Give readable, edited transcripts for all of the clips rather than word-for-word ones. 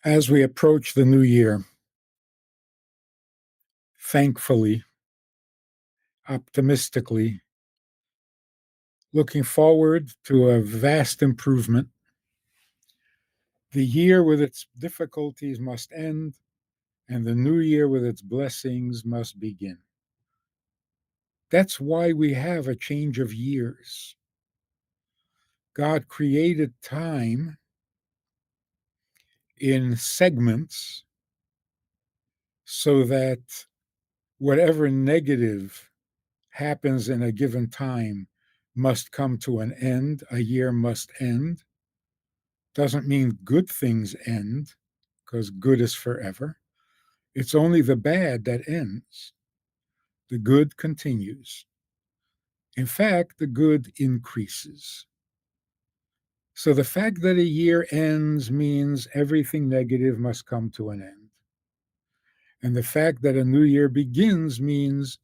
As we approach the new year, thankfully, optimistically, looking forward to a vast improvement, the year with its difficulties must end, and the new year with its blessings must begin. That's why we have a change of years. God created time in segments so that whatever negative happens in a given time must come to an end. A year must end. Doesn't mean good things end, because good is forever. It's only the bad that ends. The good continues. In fact, the good increases. So the fact that a year ends means everything negative must come to an end. And the fact that a new year begins means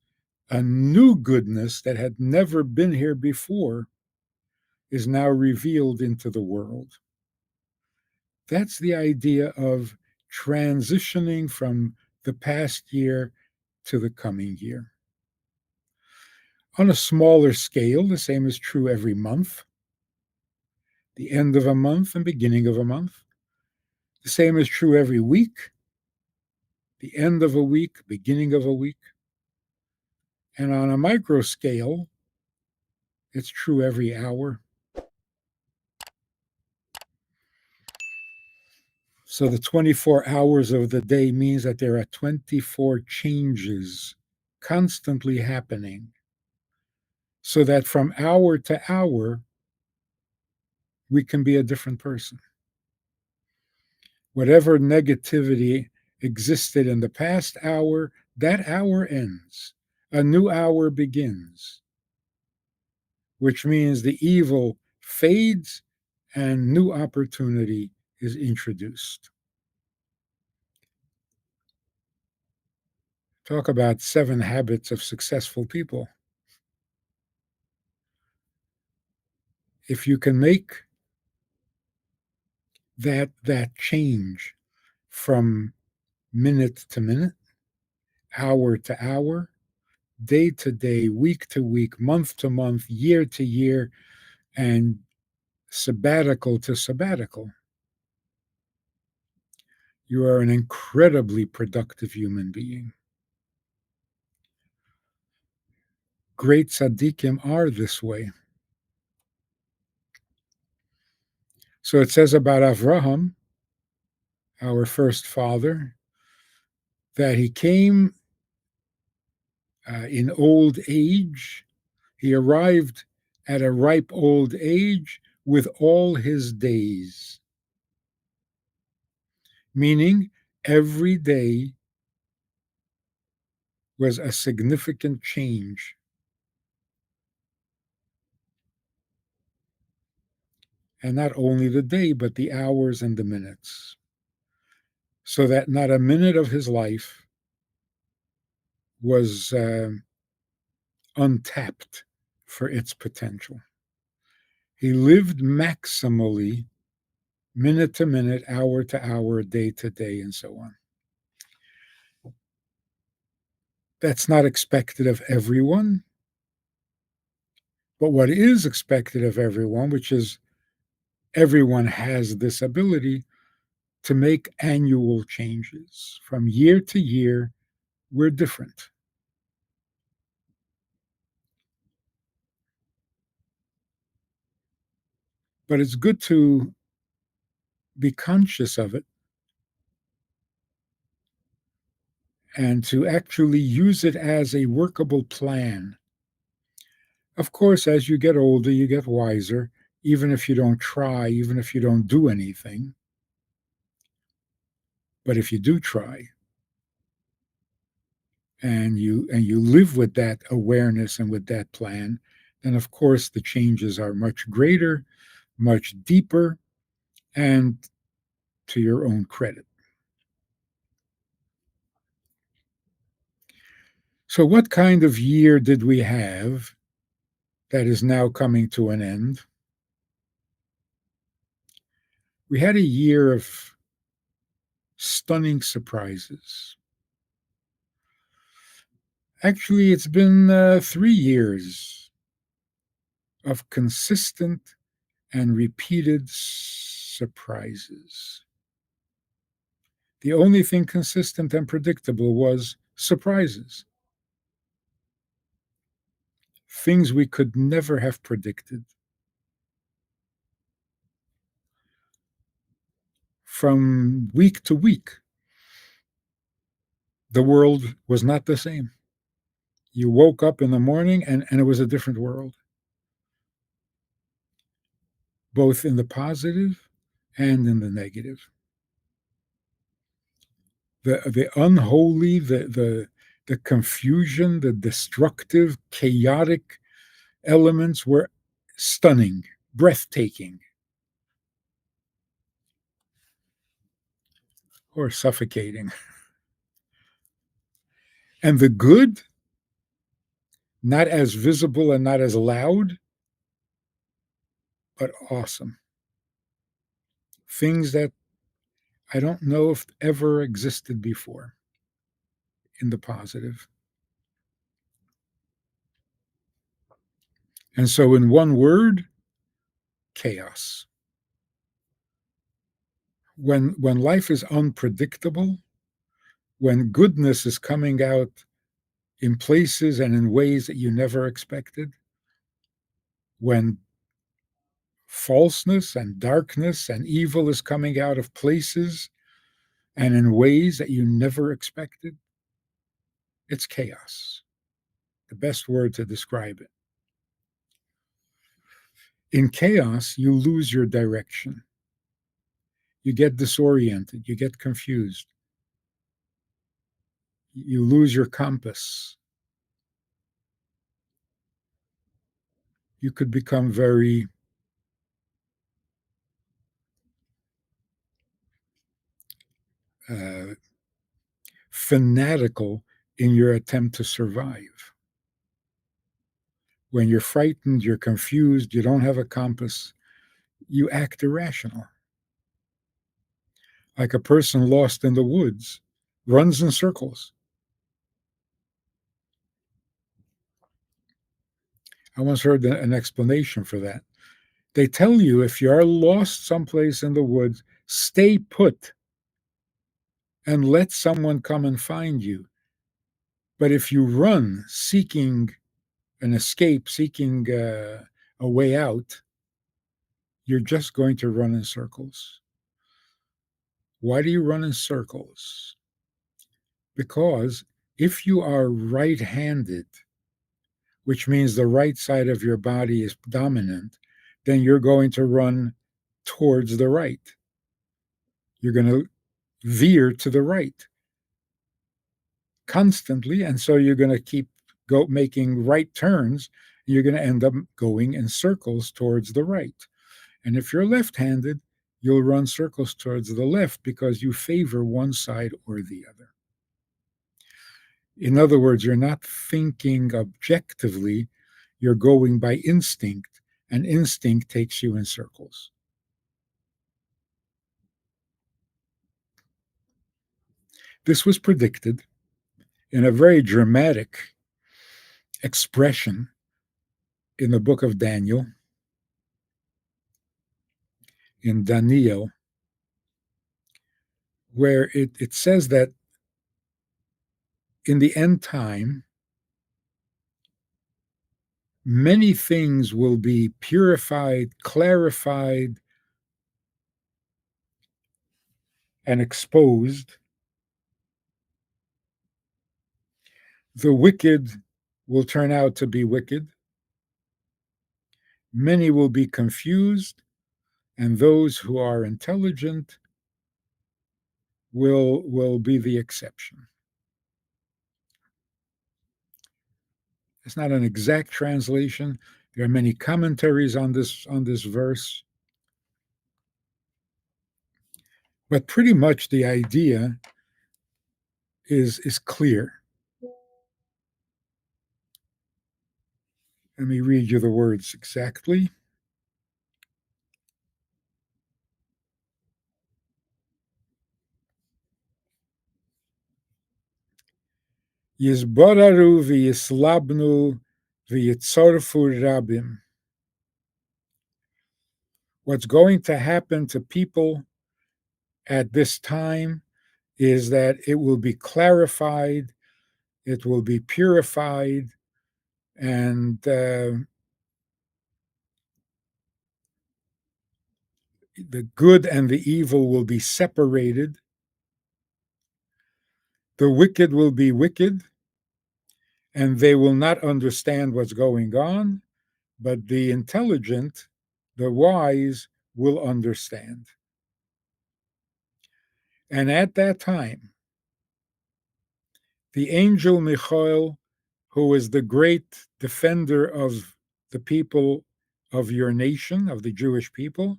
a new goodness that had never been here before is now revealed into the world. That's the idea of transitioning from the past year to the coming year. On a smaller scale, the same is true every month, the end of a month and beginning of a month. The same is true every week, the end of a week, beginning of a week. And on a micro scale, it's true every hour. So the 24 hours of the day means that there are 24 changes constantly happening, so that from hour to hour, we can be a different person. Whatever negativity existed in the past hour, that hour ends. A new hour begins, which means the evil fades and new opportunity is introduced. Talk about 7 habits of successful people. If you can make that change from minute to minute, hour to hour, day to day, week to week, month to month, year to year, and sabbatical to sabbatical, you are an incredibly productive human being. Great tzaddikim are this way. So it says about Avraham, our first father, that he came in old age. He arrived at a ripe old age with all his days, meaning every day was a significant change. And not only the day, but the hours and the minutes. So that not a minute of his life was untapped for its potential. He lived maximally, minute to minute, hour to hour, day to day, and so on. That's not expected of everyone. But what is expected of everyone, which is everyone has this ability to make annual changes. From year to year, we're different. But it's good to be conscious of it and to actually use it as a workable plan. Of course, as you get older, you get wiser, even if you don't try, even if you don't do anything. But if you do try, and you live with that awareness and with that plan, then of course the changes are much greater, much deeper, and to your own credit. So what kind of year did we have that is now coming to an end? We had a year of stunning surprises. Actually, it's been 3 years of consistent and repeated surprises. The only thing consistent and predictable was surprises, things we could never have predicted. From week to week, the world was not the same. You woke up in the morning and it was a different world, both in the positive and in the negative. The unholy, the confusion, the destructive, chaotic elements were stunning, breathtaking, or suffocating. And the good, not as visible and not as loud, but awesome. Things that I don't know if ever existed before in the positive. And so, in one word, chaos. When life is unpredictable, when goodness is coming out in places and in ways that you never expected, when falseness and darkness and evil is coming out of places and in ways that you never expected, it's chaos. The best word to describe it. In chaos, you lose your direction. You get disoriented. You get confused. You lose your compass. You could become very uh, fanatical in your attempt to survive. When you're frightened, you're confused, you don't have a compass, you act irrational. Like a person lost in the woods, runs in circles. I once heard an explanation for that. They tell you if you are lost someplace in the woods, stay put and let someone come and find you. But if you run seeking an escape, seeking a way out, you're just going to run in circles. Why do you run in circles? Because if you are right handed, which means the right side of your body is dominant, then you're going to run towards the right. You're going to veer to the right constantly. And so you're going to keep making right turns. And you're going to end up going in circles towards the right. And if you're left handed, you'll run circles towards the left because you favor one side or the other. In other words, you're not thinking objectively, you're going by instinct, and instinct takes you in circles. This was predicted in a very dramatic expression in the book of Daniel, in Daniel, where it says that in the end time, many things will be purified, clarified, and exposed. The wicked will turn out to be wicked. Many will be confused, and those who are intelligent will be the exception. It's not an exact translation. There are many commentaries on this verse, but pretty much the idea is clear. Let me read you the words exactly. Yizboraru v'yislabnu v'yitzorfu rabim. What's going to happen to people at this time is that it will be clarified, it will be purified, and the good and the evil will be separated. The wicked will be wicked, and they will not understand what's going on, but the intelligent, the wise, will understand. And at that time, the angel Michael, who is the great defender of the people of your nation, of the Jewish people,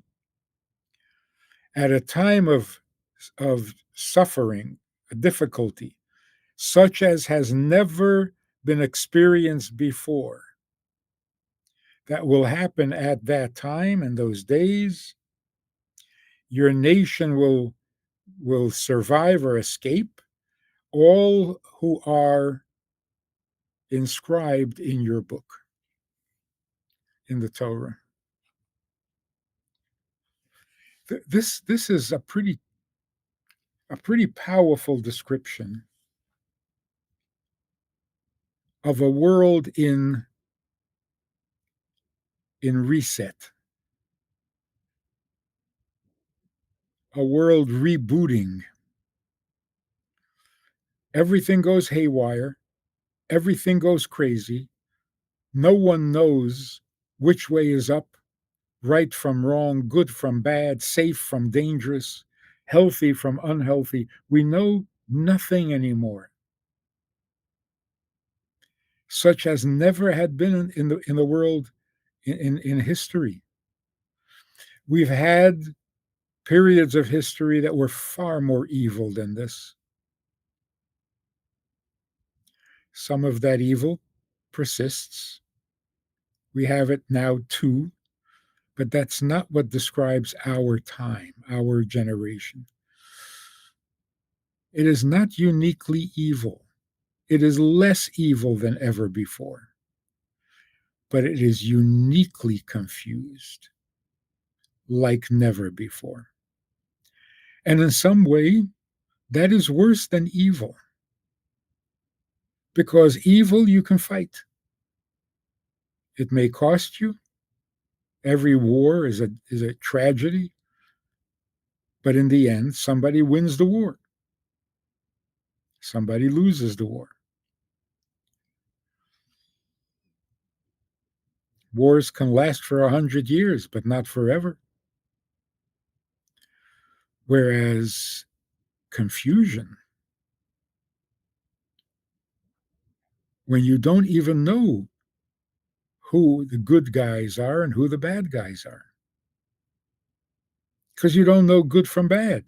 at a time of suffering, difficulty, such as has never been experienced before, that will happen at that time in those days. Your nation will survive or escape. All who are inscribed in your book, in the Torah. This is a pretty powerful description of a world in reset, a world rebooting. Everything goes haywire, everything goes crazy. No one knows which way is up, right from wrong, good from bad, safe from dangerous, healthy from unhealthy. We know nothing anymore, such as never had been in the world in history. We've had periods of history that were far more evil than this. Some of that evil persists. We have it now too, but that's not what describes our time, our generation. It is not uniquely evil. It is less evil than ever before, but it is uniquely confused like never before. And in some way, that is worse than evil, because evil you can fight. It may cost you. Every war is a tragedy, but in the end, somebody wins the war. Somebody loses the war. Wars can last for 100 years, but not forever. Whereas confusion, when you don't even know who the good guys are and who the bad guys are, because you don't know good from bad.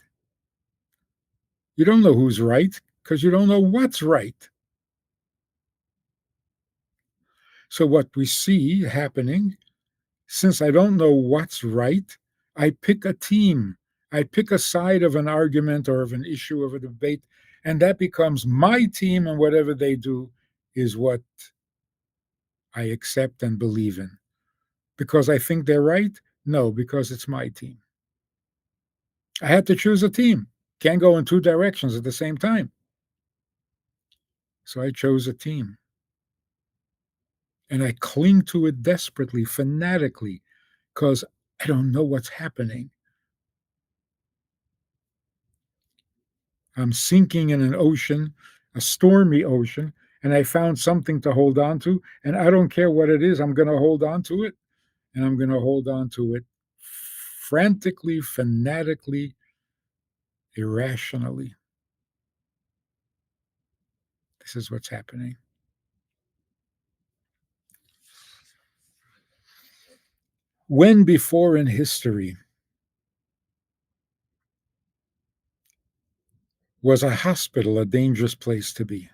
You don't know who's right because you don't know what's right. So, what we see happening, since I don't know what's right, I pick a team. I pick a side of an argument or of an issue, of a debate, and that becomes my team, and whatever they do is what I accept and believe in. Because I think they're right? No, because it's my team. I had to choose a team. Can't go in two directions at the same time. So I chose a team. And I cling to it desperately, fanatically, because I don't know what's happening. I'm sinking in an ocean, a stormy ocean, and I found something to hold on to. And I don't care what it is, I'm going to hold on to it. And I'm going to hold on to it frantically, fanatically, irrationally. This is what's happening. When before in history was a hospital a dangerous place to be?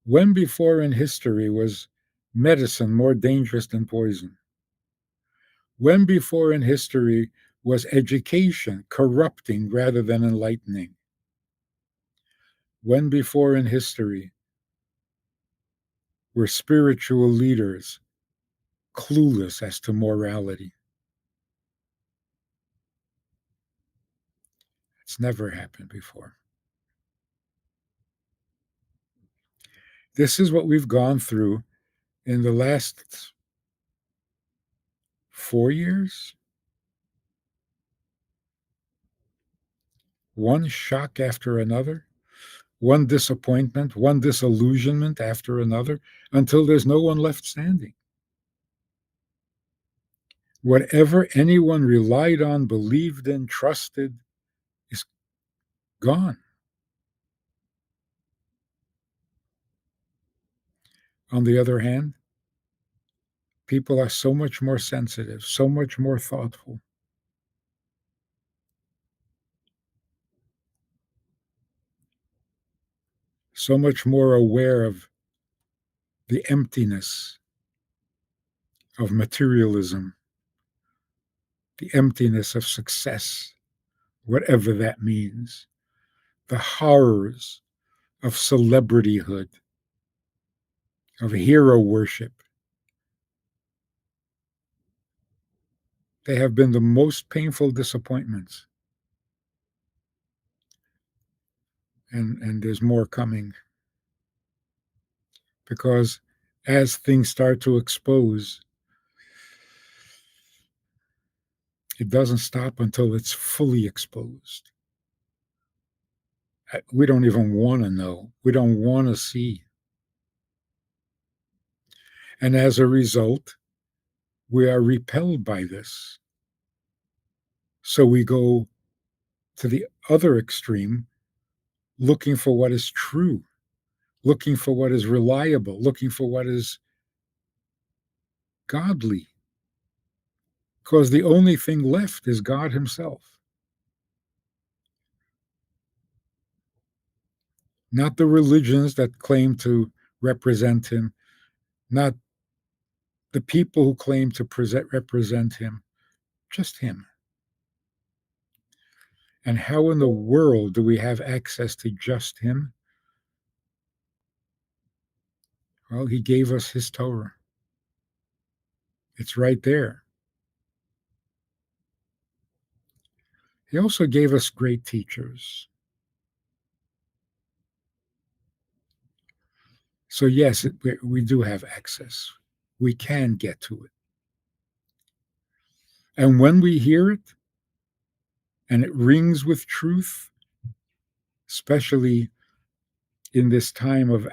When before in history was medicine more dangerous than poison? When before in history was education corrupting rather than enlightening? When before in history were spiritual leaders clueless as to morality? It's never happened before. This is what we've gone through in the last 4 years. One shock after another, one disappointment, one disillusionment after another, until there's no one left standing. Whatever anyone relied on, believed in, trusted is gone. On the other hand, people are so much more sensitive, so much more thoughtful, so much more aware of the emptiness of materialism, the emptiness of success, whatever that means, the horrors of celebrityhood, of hero worship. They have been the most painful disappointments. And there's more coming. Because as things start to expose, it doesn't stop until it's fully exposed. We don't even want to know. We don't want to see. And as a result, we are repelled by this. So we go to the other extreme, looking for what is true, looking for what is reliable, looking for what is godly. Because the only thing left is God Himself. Not the religions that claim to represent Him, not the people who claim to represent Him, just Him. And how in the world do we have access to just Him? Well, He gave us His Torah. It's right there. He also gave us great teachers. So, yes, we do have access. We can get to it. And when we hear it and it rings with truth, especially in this time of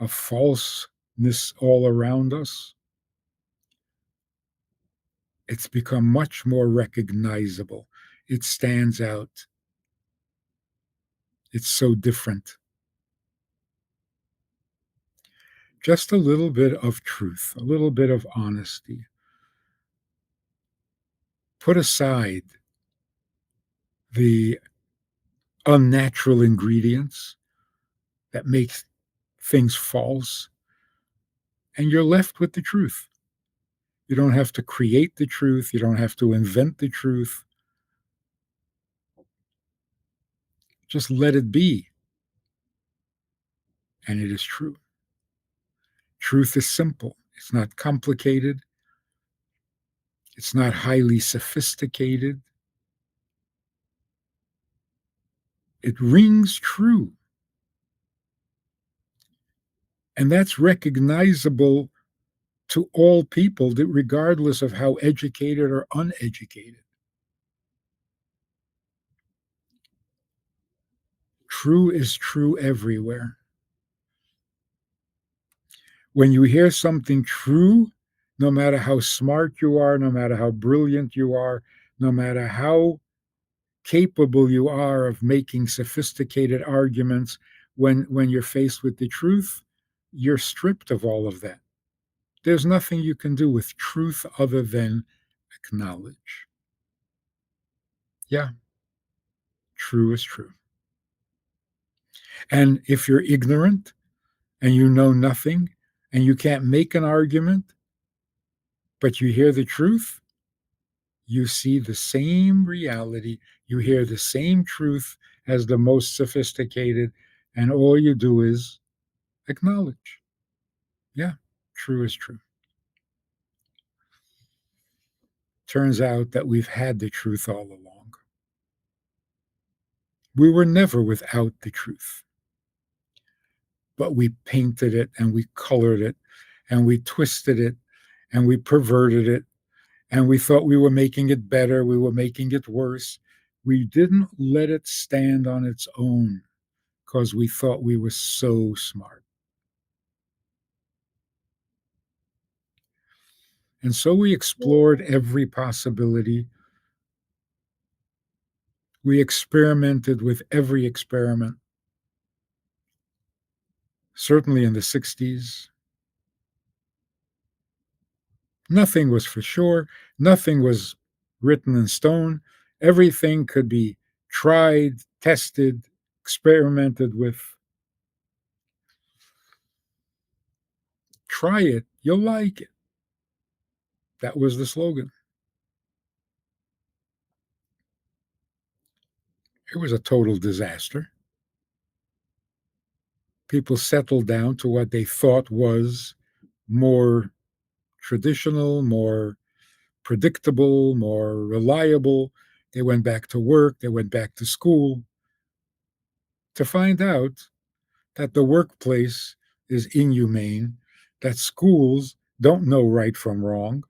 falseness all around us, it's become much more recognizable. It stands out. It's so different. Just a little bit of truth, a little bit of honesty. Put aside the unnatural ingredients that make things false, and you're left with the truth. You don't have to create the truth. You don't have to invent the truth. Just let it be. And it is true. Truth is simple. It's not complicated. It's not highly sophisticated. It rings true. And that's recognizable to all people, regardless of how educated or uneducated. True is true everywhere. When you hear something true, no matter how smart you are, no matter how brilliant you are, no matter how capable you are of making sophisticated arguments, when you're faced with the truth, you're stripped of all of that. There's nothing you can do with truth other than acknowledge. Yeah, true is true. And if you're ignorant and you know nothing and you can't make an argument, but you hear the truth, you see the same reality, you hear the same truth as the most sophisticated, And all you do is acknowledge. Yeah, true is true. Turns out that we've had the truth all along. We were never without the truth, but we painted it and we colored it and we twisted it and we perverted it and we thought we were making it better, we were making it worse. We didn't let it stand on its own because we thought we were so smart. And so we explored every possibility. We experimented with every experiment, certainly in the 60s. Nothing was for sure, nothing was written in stone. Everything could be tried, tested, experimented with. Try it, you'll like it. That was the slogan. It was a total disaster. People settled down to what they thought was more traditional, more predictable, more reliable. They went back to work, they went back to school to find out that the workplace is inhumane, that schools don't know right from wrong,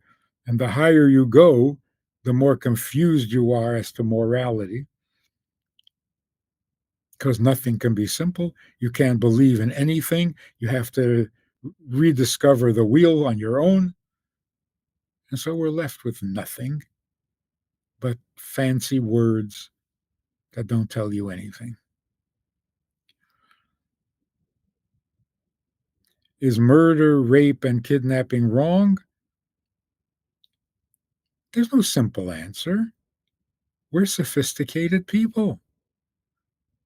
and the higher you go, the more confused you are as to morality, because nothing can be simple. You can't believe in anything. You have to rediscover the wheel on your own. And so we're left with nothing but fancy words that don't tell you anything. Is murder, rape, and kidnapping wrong? There's no simple answer. We're sophisticated people.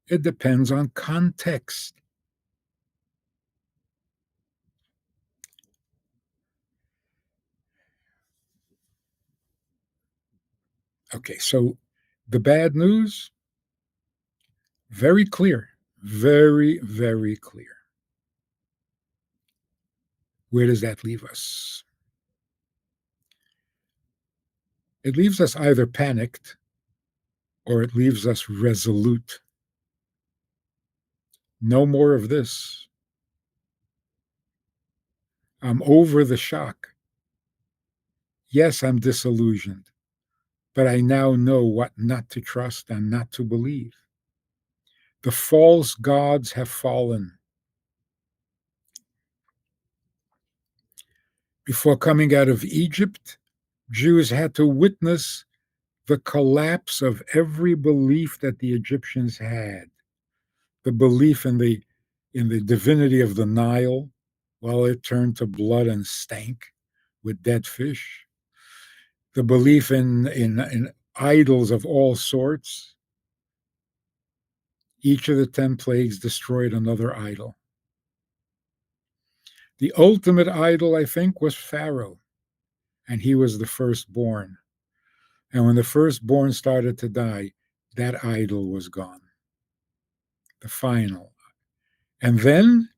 It depends on context. Okay, so the bad news, very clear, very, very clear. Where does that leave us? It leaves us either panicked or it leaves us resolute. No more of this. I'm over the shock. Yes, I'm disillusioned, but I now know what not to trust and not to believe. The false gods have fallen. Before coming out of Egypt, Jews had to witness the collapse of every belief that the Egyptians had. The belief in the divinity of the Nile, while it turned to blood and stank with dead fish. The belief in idols of all sorts. Each of the 10 plagues destroyed another idol. The ultimate idol, I think, was Pharaoh, and he was the firstborn. And when the firstborn started to die, that idol was gone. The final. And then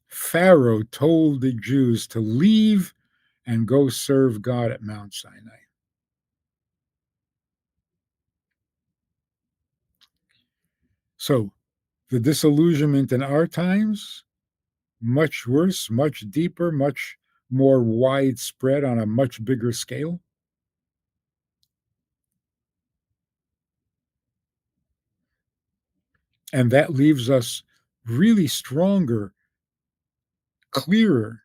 Pharaoh told the Jews to leave and go serve God at Mount Sinai. So the disillusionment in our times, much worse, much deeper, much more widespread on a much bigger scale. And that leaves us really stronger, clearer,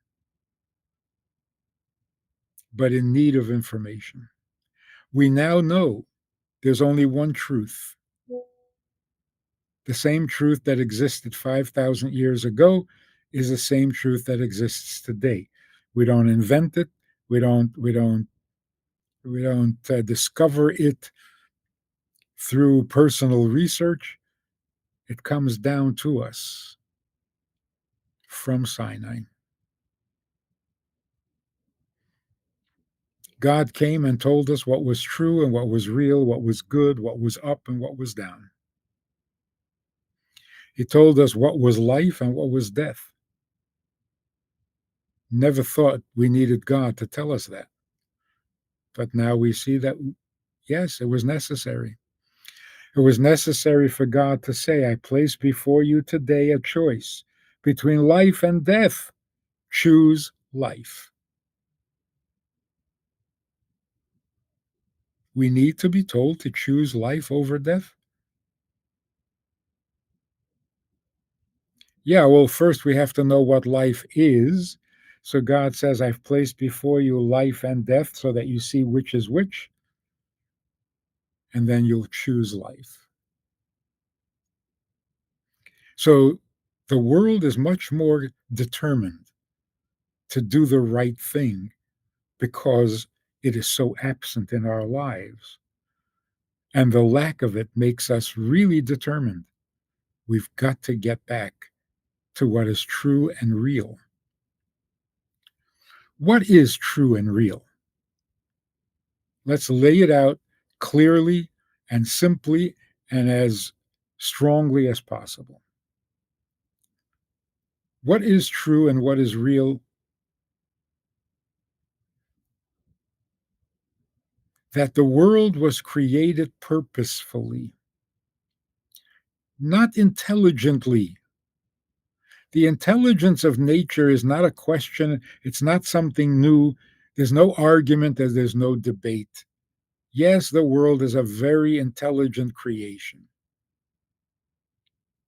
but in need of information. We now know there's only one truth. The same truth that existed 5,000 years ago is the same truth that exists today. We don't invent it. We don't discover it through personal research. It comes down to us from Sinai. God came and told us what was true and what was real, what was good, what was up and what was down. He told us what was life and what was death. Never thought we needed God to tell us that. But now we see that, yes, it was necessary. It was necessary for God to say, I place before you today a choice between life and death. Choose life. We need to be told to choose life over death. Yeah, well, first we have to know what life is. So God says, I've placed before you life and death so that you see which is which, and then you'll choose life. So the world is much more determined to do the right thing because it is so absent in our lives. And the lack of it makes us really determined. We've got to get back to what is true and real. What is true and real? Let's lay it out clearly and simply and as strongly as possible. What is true and what is real? That the world was created purposefully, not intelligently. The intelligence of nature is not a question, it's not something new. There's no argument, there's no debate. Yes, the world is a very intelligent creation.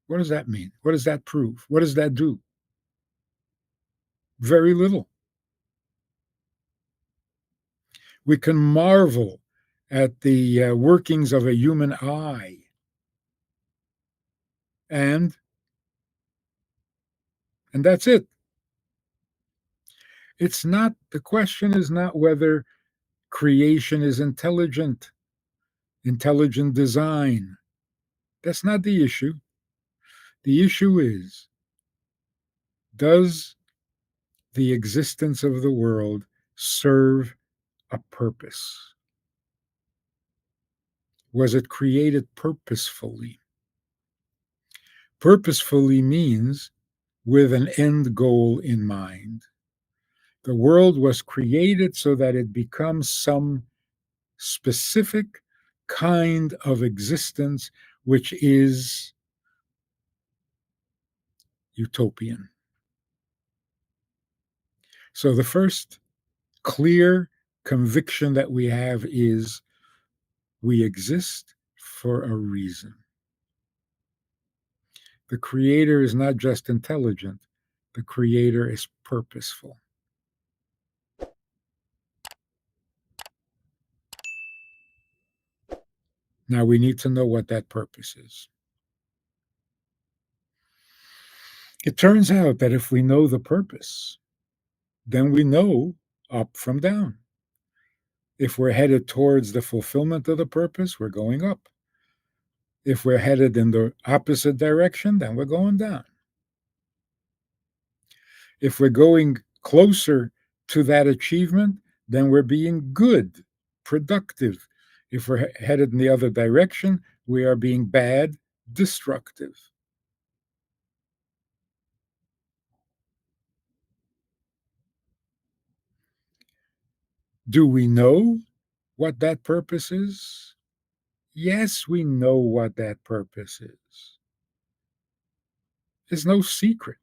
What does that mean? What does that prove? What does that do? Very little. We can marvel at the workings of a human eye. And that's it. It's not, the question is not whether creation is intelligent, intelligent design. That's not the issue. The issue is, does the existence of the world serve a purpose? Was it created purposefully? Purposefully means with an end goal in mind. The world was created so that it becomes some specific kind of existence which is utopian. So the first clear conviction that we have is we exist for a reason. The creator is not just intelligent, the creator is purposeful. Now we need to know what that purpose is. It turns out that if we know the purpose, then we know up from down. If we're headed towards the fulfillment of the purpose, we're going up. If we're headed in the opposite direction, then we're going down. If we're going closer to that achievement, then we're being good, productive. If we're headed in the other direction, we are being bad, destructive. Do we know what that purpose is? Yes, we know what that purpose is. It's no secret.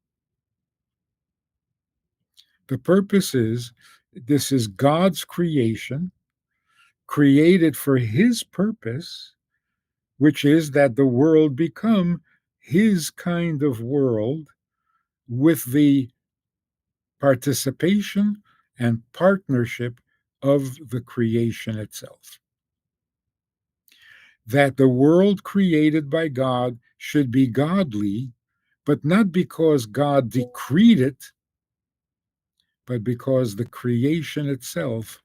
The purpose is this is God's creation, created for his purpose, which is that the world become his kind of world with the participation and partnership of the creation itself. That the world created by God should be godly, but not because God decreed it, but because the creation itself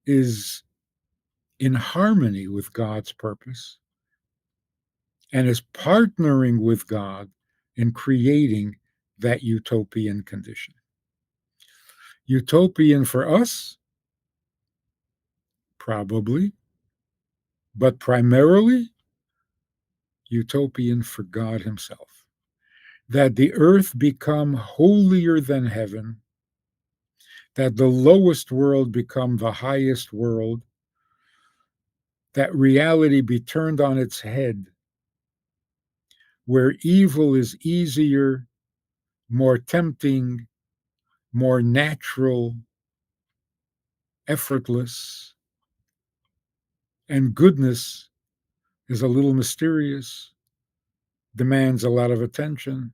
is in harmony with God's purpose and is partnering with God in creating that utopian condition. Utopian for us, probably, but primarily utopian for God himself, that the earth become holier than heaven, that the lowest world become the highest world, that reality be turned on its head, where evil is easier, more tempting, more natural, effortless, and goodness is a little mysterious, demands a lot of attention,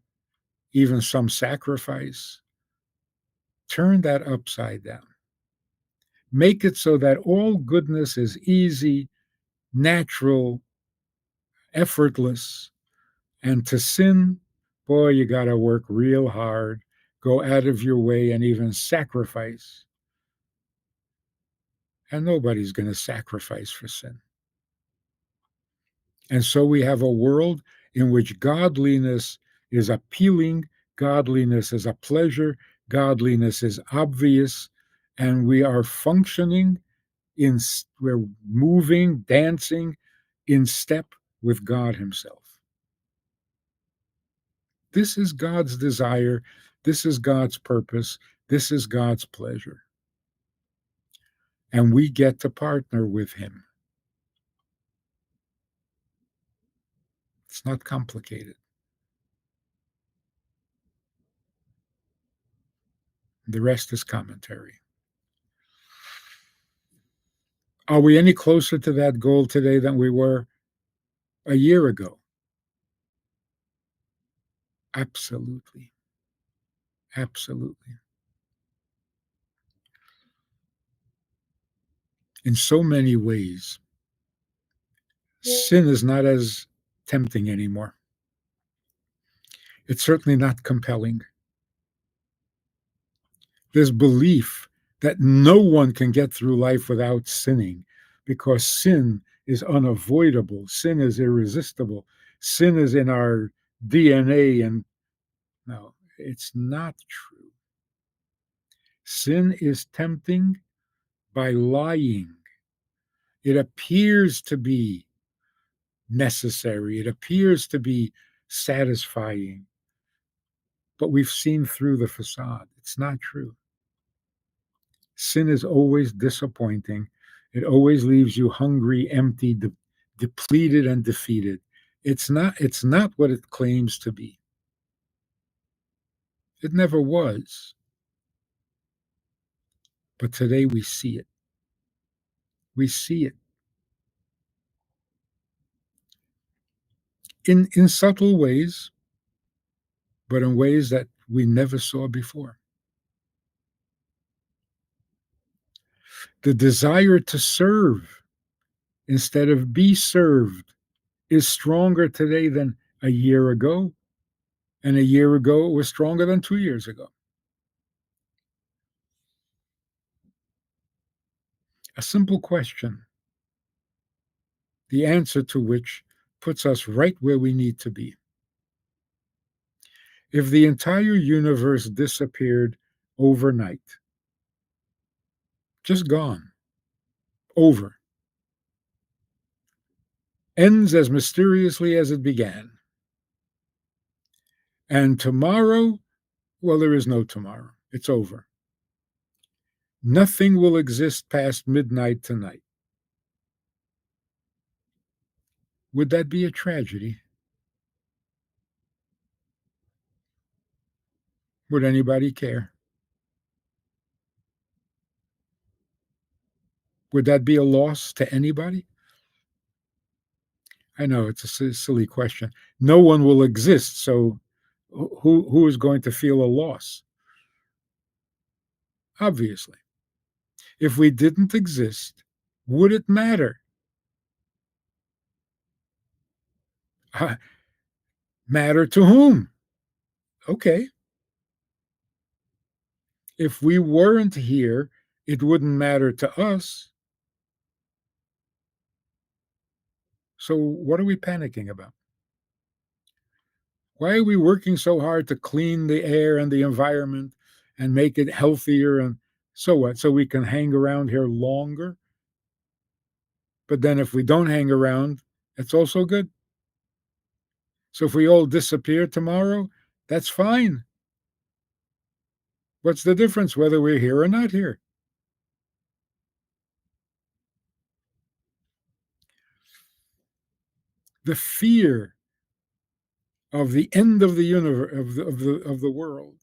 even some sacrifice. Turn that upside down. Make it so that all goodness is easy, natural, effortless. And to sin, boy, you got to work real hard, go out of your way, and even sacrifice. And nobody's going to sacrifice for sin. And so we have a world in which godliness is appealing, godliness is a pleasure, godliness is obvious, and we are functioning we're moving, dancing in step with God himself. This is God's desire. This is God's purpose. This is God's pleasure. And we get to partner with him. It's not complicated. The rest is commentary. Are we any closer to that goal today than we were a year ago? Absolutely. Absolutely. In so many ways, sin is not as tempting anymore. It's certainly not compelling. This belief that no one can get through life without sinning because sin is unavoidable, sin is irresistible, sin is in our DNA. And no, it's not true. Sin is tempting by lying. It appears to be necessary, it appears to be satisfying, but we've seen through the facade. It's not true. Sin is always disappointing. It always leaves you hungry, empty, depleted, and defeated. It's not what it claims to be. It never was. But today we see it. We see it. In subtle ways, but in ways that we never saw before. The desire to serve instead of be served is stronger today than a year ago. And a year ago, it was stronger than 2 years ago. A simple question, the answer to which puts us right where we need to be. If the entire universe disappeared overnight, just gone, over, ends as mysteriously as it began, and tomorrow, well, there is no tomorrow. It's over. Nothing will exist past midnight tonight. Would that be a tragedy? Would anybody care? Would that be a loss to anybody? I know it's a silly question. No one will exist, so who is going to feel a loss? Obviously. If we didn't exist, would it matter? Matter to whom? Okay. If we weren't here, it wouldn't matter to us. So what are we panicking about? Why are we working so hard to clean the air and the environment and make it healthier? And so what? So we can hang around here longer? But then if we don't hang around, it's also good. So if we all disappear tomorrow, that's fine. What's the difference whether we're here or not here? The fear of the end of the universe, of the world.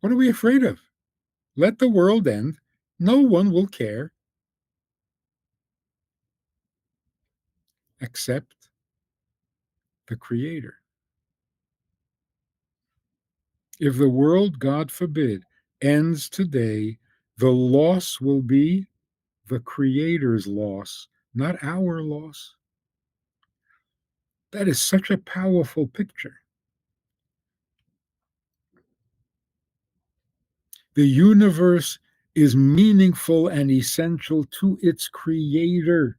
What are we afraid of? Let the world end. No one will care except the Creator. If the world, God forbid, ends today, the loss will be the Creator's loss, not our loss. That is such a powerful picture. The universe is meaningful and essential to its Creator,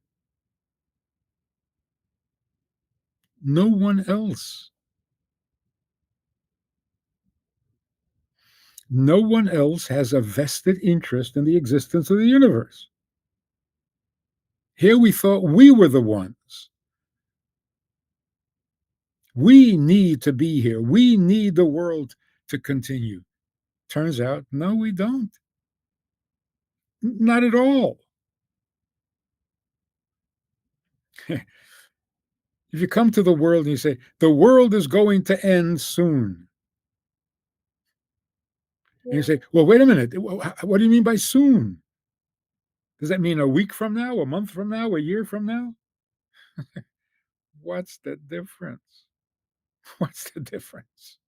no one else. No one else has a vested interest in the existence of the universe. Here we thought we were the ones. We need to be here. We need the world to continue. Turns out, no, we don't. Not at all. If you come to the world and you say, the world is going to end soon, and you say, well, wait a minute. What do you mean by soon? Does that mean a week from now, a month from now, a year from now? What's the difference? What's the difference?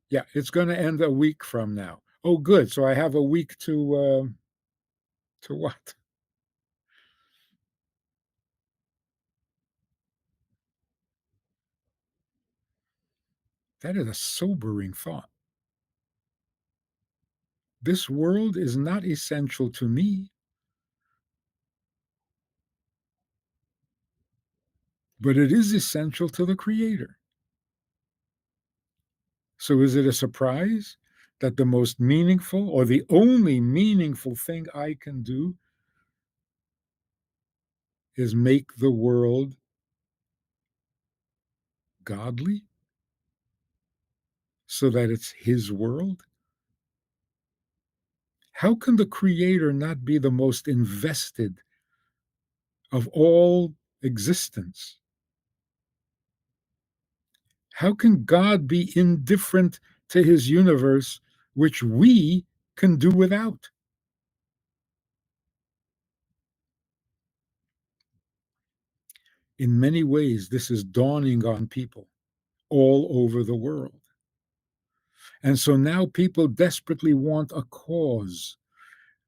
Yeah, it's going to end a week from now. Oh, good. So I have a week to what? That is a sobering thought. This world is not essential to me, but it is essential to the Creator. So is it a surprise that the most meaningful or the only meaningful thing I can do is make the world godly so that it's His world? How can the Creator not be the most invested of all existence? How can God be indifferent to His universe, which we can do without? In many ways, this is dawning on people all over the world. And so now people desperately want a cause.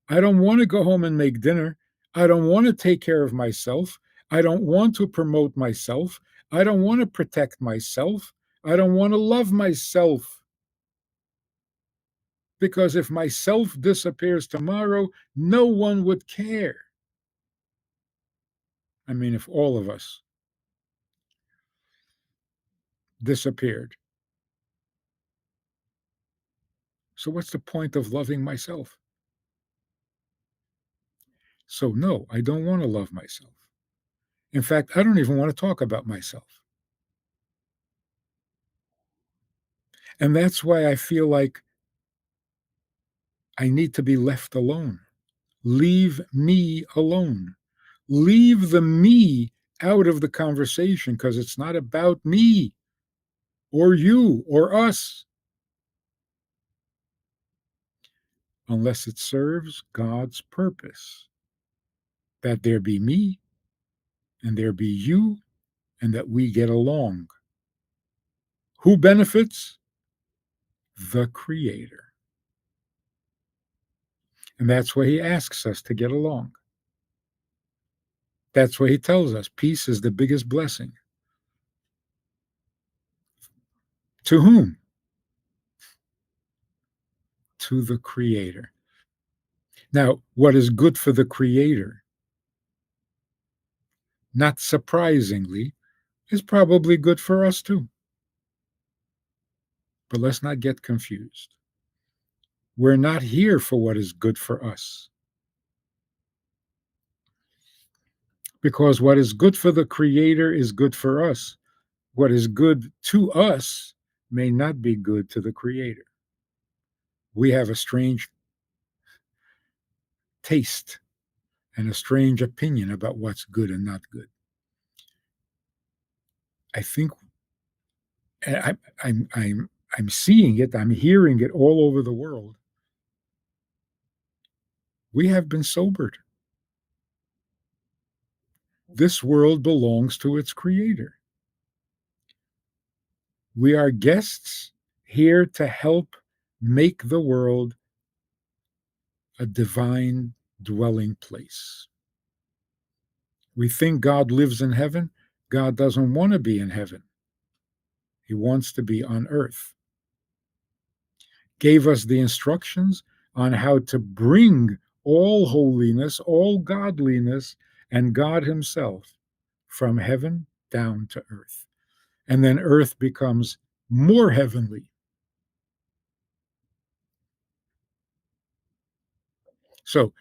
I don't want to go home and make dinner. I don't want to take care of myself. I don't want to promote myself. I don't want to protect myself. I don't want to love myself. Because if myself disappears tomorrow, no one would care. I mean, if all of us disappeared. So, what's the point of loving myself? So, no, I don't want to love myself. In fact, I don't even want to talk about myself. And that's why I feel like I need to be left alone. Leave me alone. Leave the me out of the conversation because it's not about me or you or us unless it serves God's purpose that there be me and there be you and that we get along. Who benefits? The Creator. And that's why He asks us to get along. That's why He tells us peace is the biggest blessing. To whom? To the Creator. Now, what is good for the Creator, not surprisingly, is probably good for us too. But let's not get confused. We're not here for what is good for us. Because what is good for the Creator is good for us. What is good to us may not be good to the Creator. We have a strange taste and a strange opinion about what's good and not good. I think I, I'm seeing it. I'm hearing it all over the world. We have been sobered. This world belongs to its creator. We are guests here to help make the world a divine dwelling place. We think God lives in heaven. God doesn't want to be in heaven. He wants to be on earth. Gave us the instructions on how to bring all holiness, all godliness, and God Himself from heaven down to earth. And then earth becomes more heavenly. So,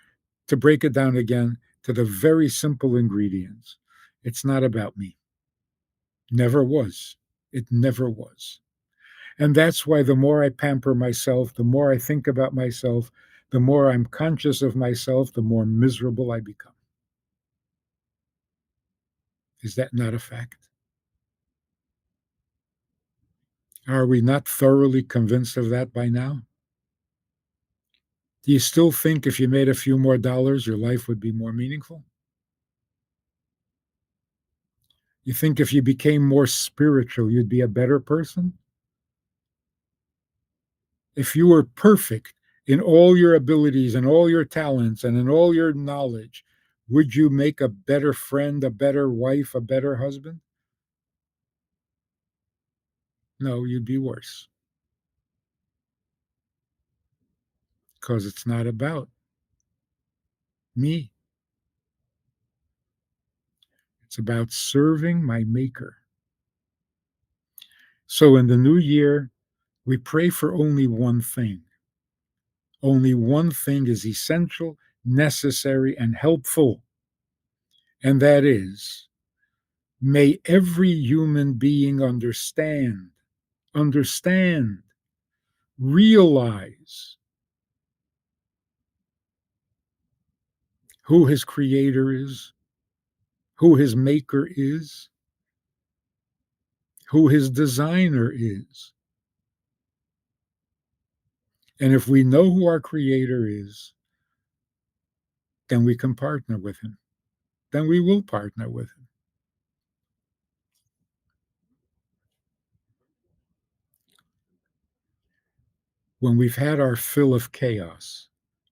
to break it down again to the very simple ingredients, it's not about me. Never was. It never was. And that's why the more I pamper myself, the more I think about myself, the more I'm conscious of myself, the more miserable I become. Is that not a fact? Are we not thoroughly convinced of that by now? Do you still think if you made a few more dollars, your life would be more meaningful? You think if you became more spiritual, you'd be a better person? If you were perfect in all your abilities and all your talents and in all your knowledge, would you make a better friend, a better wife, a better husband? No, you'd be worse because it's not about me. It's about serving my maker. So in the new year, we pray for only one thing. Only one thing is essential, necessary, and helpful. And that is, may every human being understand, realize who his creator is, who his maker is, who his designer is. And if we know who our creator is, then we can partner with him. Then we will partner with him. When we've had our fill of chaos,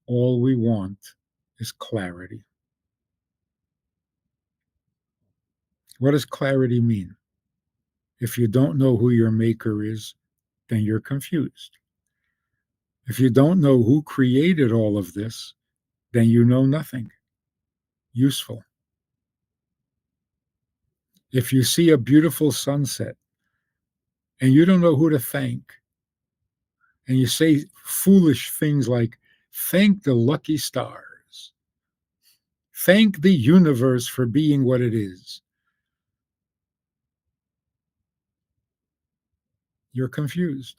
all we want is clarity. What does clarity mean? If you don't know who your maker is, then you're confused. If you don't know who created all of this, then you know nothing useful. If you see a beautiful sunset and you don't know who to thank, and you say foolish things like, thank the lucky stars, thank the universe for being what it is, you're confused.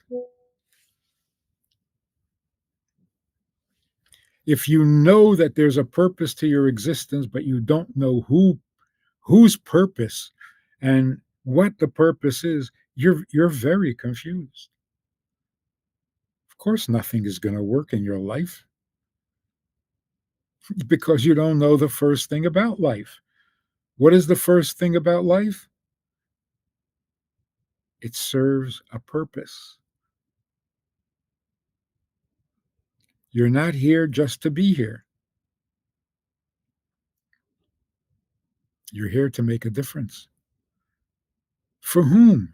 If you know that there's a purpose to your existence, but you don't know whose purpose and what the purpose is, you're very confused. Of course, nothing is going to work in your life because you don't know the first thing about life. What is the first thing about life? It serves a purpose. You're not here just to be here. You're here to make a difference. For whom?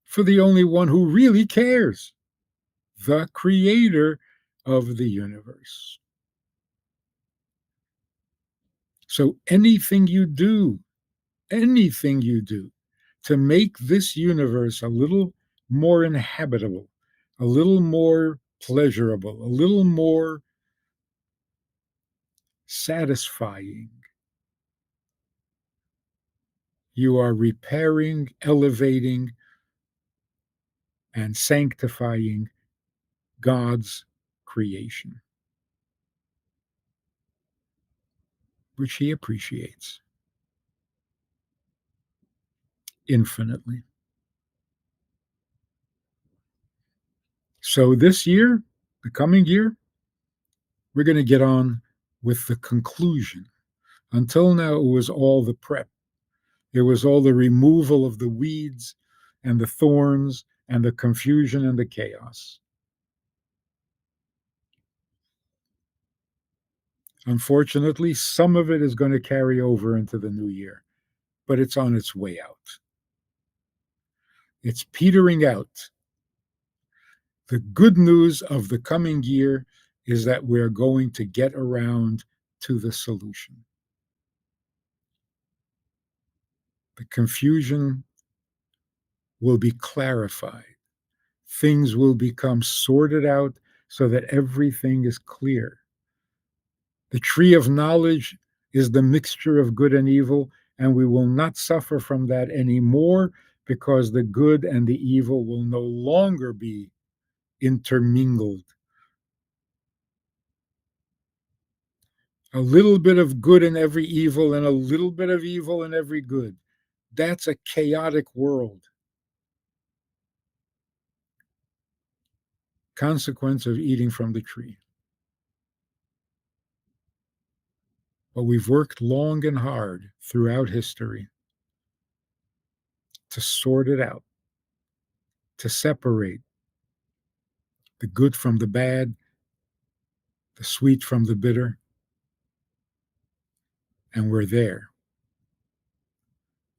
For the only one who really cares, the creator of the universe. So anything you do to make this universe a little more inhabitable, a little more pleasurable, a little more satisfying, You are repairing, elevating, and sanctifying God's creation, which he appreciates infinitely. So this year, the coming year, we're going to get on with the conclusion. Until now, it was all the prep. It was all the removal of the weeds and the thorns and the confusion and the chaos. Unfortunately, some of it is going to carry over into the new year, but it's on its way out. It's petering out. The good news of the coming year is that we're going to get around to the solution. The confusion will be clarified. Things will become sorted out so that everything is clear. The tree of knowledge is the mixture of good and evil, and we will not suffer from that anymore because the good and the evil will no longer be intermingled. A little bit of good in every evil and a little bit of evil in every good. That's a chaotic world. Consequence of eating from the tree. But we've worked long and hard throughout history to sort it out, to separate the good from the bad, the sweet from the bitter, and we're there.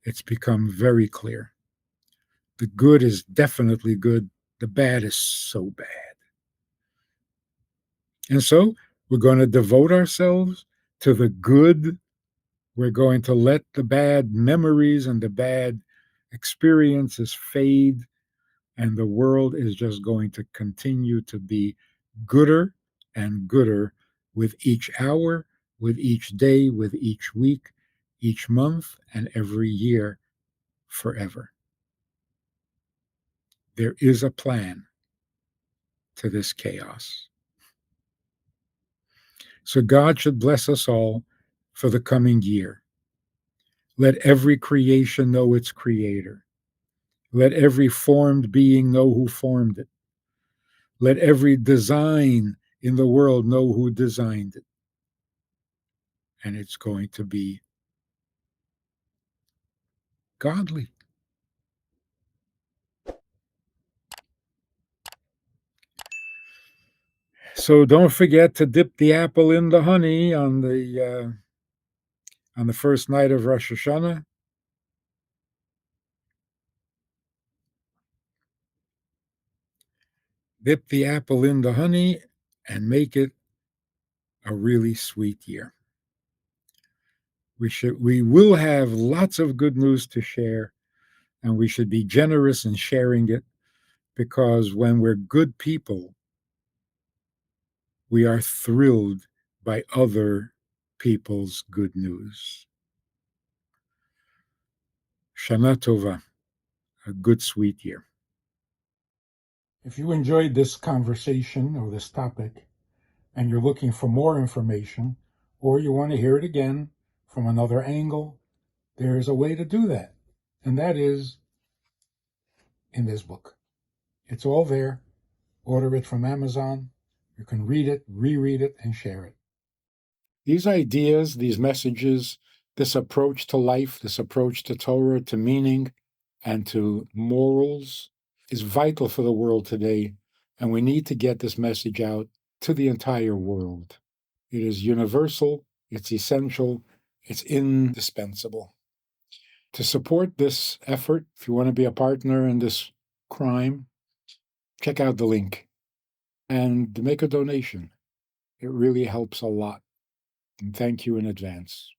It's become very clear. The good is definitely good, the bad is so bad. And so we're going to devote ourselves to the good. We're going to let the bad memories and the bad experiences fade, and the world is just going to continue to be gooder and gooder with each hour, with each day, with each week, each month, and every year forever. There is a plan to this chaos. So God should bless us all for the coming year. Let every creation know its creator. Let every formed being know who formed it. Let every design in the world know who designed it. And it's going to be godly. So don't forget to dip the apple in the honey on the first night of Rosh Hashanah. Dip the apple in the honey and make it a really sweet year. We will have lots of good news to share, and we should be generous in sharing it, because when we're good people, we are thrilled by other people's good news. Shana Tova, a good sweet year. If you enjoyed this conversation or this topic, and you're looking for more information, or you want to hear it again from another angle, there's a way to do that. And that is in this book. It's all there. Order it from Amazon. You can read it, reread it, and share it. These ideas, these messages, this approach to life, this approach to Torah, to meaning, and to morals is vital for the world today. And we need to get this message out to the entire world. It is universal, it's essential, it's indispensable. To support this effort, if you want to be a partner in this crime, check out the link and make a donation. It really helps a lot. And thank you in advance.